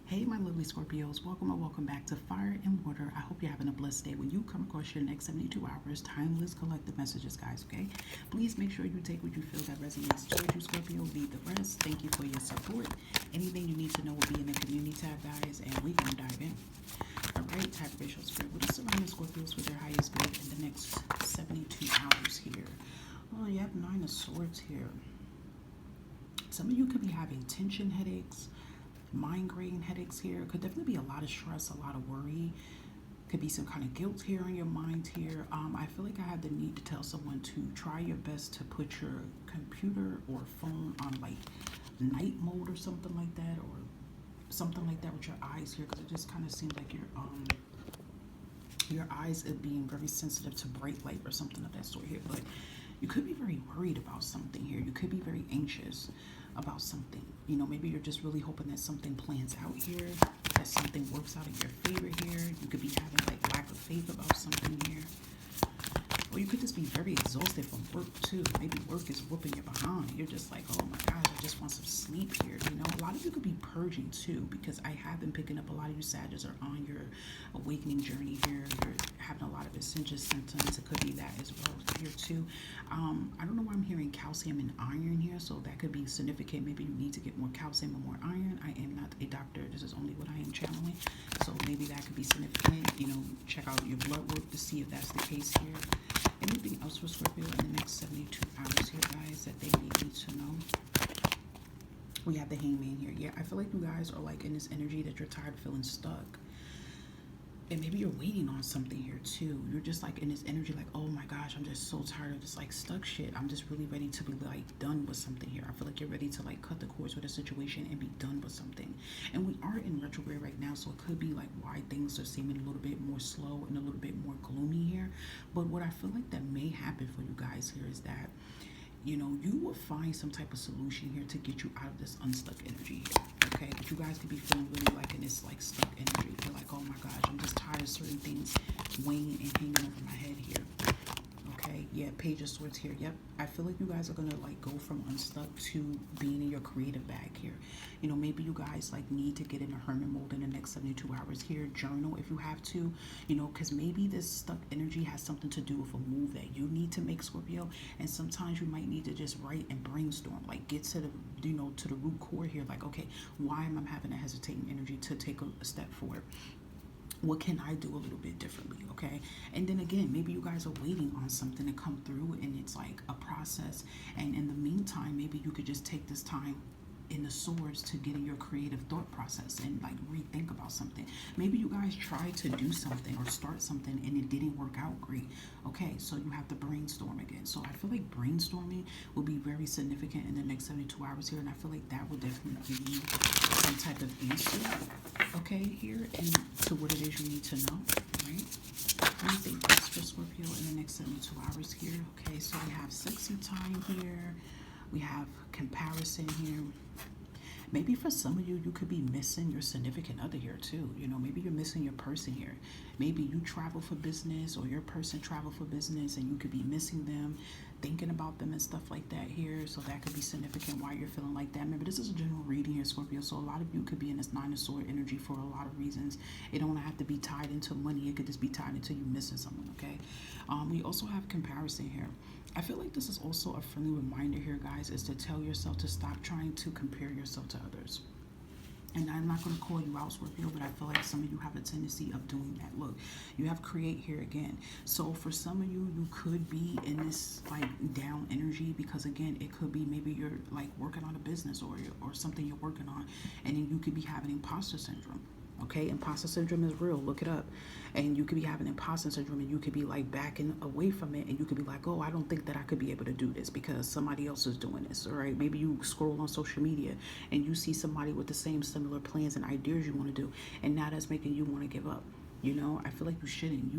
Hey, my lovely Scorpios, welcome or welcome back to Fire and Water. I hope you're having a blessed day when you come across your next 72 hours. Timeless collective messages, guys, okay? Please make sure you take what you feel that resonates towards you, Scorpio. Leave the rest. Thank you for your support. Anything you need to know will be in the community tab, guys, and we can dive in. All right, type racial spirit. What is surrounding Scorpios with their highest good in the next 72 hours here? Oh, you have Nine of Swords here. Some of you could be having tension headaches, migraine headaches here. Could definitely be a lot of stress, a lot of worry. Could be some kind of guilt here in your mind here. I feel like I have the need to tell someone to try your best to put your computer or phone on like night mode or something like that, or something like that with your eyes here, because it just kind of seems like your eyes are being very sensitive to bright light or something of that sort here. But you could be very worried about something here. You could be very anxious about something. You know, maybe you're just really hoping that something plans out here, that something works out in your favor here. You could be having like lack of faith about something here. Or you could just be very exhausted from work too. Maybe work is whooping you behind. You're just like, oh my gosh, I just want some sleep here. You know, a lot of you could be purging too, because I have been picking up a lot of you Sagittarius are on your awakening journey here. You're having a lot of ascension symptoms. It could be that as well here too. I don't know why I'm hearing calcium and iron here, so that could be significant. Maybe you need to get more calcium or more iron. I am not a doctor. This is only what I am channeling. So maybe that could be significant. You know, check out your blood work to see if that's the case here. Anything else for Scorpio in the next 72 hours here, guys, that they may need to know? We have the Hangman here. Yeah, I feel like you guys are like in this energy that you're tired of feeling stuck. And maybe you're waiting on something here too. You're just like in this energy like, oh my gosh, I'm just so tired of this like stuck shit. I'm just really ready to be like done with something here. I feel like you're ready to like cut the cords with a situation and be done with something. And we are in retrograde right now, so it could be like why things are seeming a little bit more slow and a little bit more gloomy here. But what I feel like that may happen for you guys here is that, you know, you will find some type of solution here to get you out of this unstuck energy here. Okay, but you guys could be feeling really like in this like stuck energy. You're like, oh my gosh, I'm just tired of certain things weighing and hanging over my head here. Okay, yeah, Page of Swords here. Yep, I feel like you guys are gonna like go from unstuck to being in your creative bag here. You know, maybe you guys like need to get in a hermit mode in the next 72 hours here. Journal if you have to, you know, because maybe this stuck energy has something to do with a move that you need to make, Scorpio. And sometimes you might need to just write and brainstorm, like get to the, you know, to the root core here. Like, okay, why am I having a hesitating energy to take a step forward? What can I do a little bit differently? Okay. And then again, maybe you guys are waiting on something to come through and it's like a process. And in the meantime, maybe you could just take this time in the swords to get in your creative thought process and like rethink about something. Maybe you guys tried to do something or start something and it didn't work out great. Okay, so you have to brainstorm again. So I feel like brainstorming will be very significant in the next 72 hours here, and I feel like that will definitely give you some type of answer, okay, here, and to what it is you need to know, right? Anything else for Scorpio in the next 72 hours here? Okay, so we have sexy time here. We have comparison here. Maybe for some of you, you could be missing your significant other here too. You know, maybe you're missing your person here. Maybe you travel for business or your person travel for business and you could be missing them, thinking about them and stuff like that here. So that could be significant why you're feeling like that. Remember, this is a general reading here, Scorpio. So a lot of you could be in this Nine of Sword energy for a lot of reasons. It don't have to be tied into money. It could just be tied into you missing someone, okay? We also have comparison here. I feel like this is also a friendly reminder here, guys, is to tell yourself to stop trying to compare yourself to others. And I'm not going to call you out, Scorpio, but I feel like some of you have a tendency of doing that. Look, you have create here again. So for some of you, you could be in this like down energy because again, it could be maybe you're like working on a business or something you're working on, and then you could be having imposter syndrome. Okay, imposter syndrome is real. Look it up. And you could be having imposter syndrome and you could be like backing away from it and you could be like, oh, I don't think that I could be able to do this because somebody else is doing this. All right. Maybe you scroll on social media and you see somebody with the same similar plans and ideas you want to do. And now that's making you want to give up. You know, I feel like you shouldn't.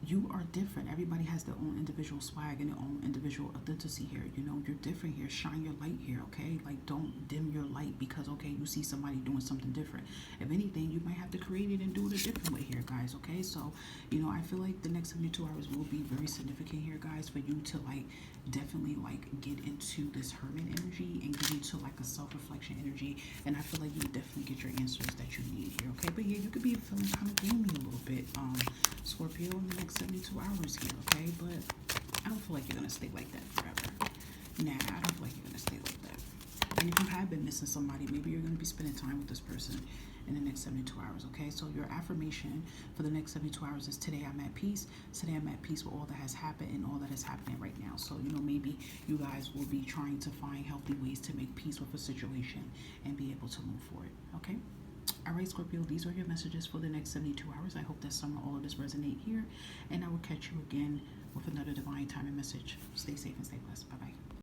You are different. Everybody has their own individual swag and their own individual authenticity here. You know, you're different here. Shine your light here, okay? Like, don't dim your light because, okay, you see somebody doing something different. If anything, you might have to create it and do it a different way here, guys, okay? So, you know, I feel like the next 72 hours will be very significant here, guys, for you to, like, definitely, like, get into this hermit energy and get into, like, a self-reflection energy. And I feel like you definitely get your answers that you need here, okay? But, yeah, you could be feeling kind of gloomy a little bit, Scorpio, in the next 72 hours here, okay? But I don't feel like you're going to stay like that forever. Nah, I don't feel like you're going to stay like that. And if you have been missing somebody, maybe you're going to be spending time with this person in the next 72 hours, okay? So your affirmation for the next 72 hours is, today I'm at peace. Today I'm at peace with all that has happened and all that is happening right now. So, you know, maybe you guys will be trying to find healthy ways to make peace with a situation and be able to move forward, okay? All right, Scorpio, these are your messages for the next 72 hours. I hope that some or all of this resonate here, and I will catch you again with another divine timing message. Stay safe and stay blessed. Bye-bye.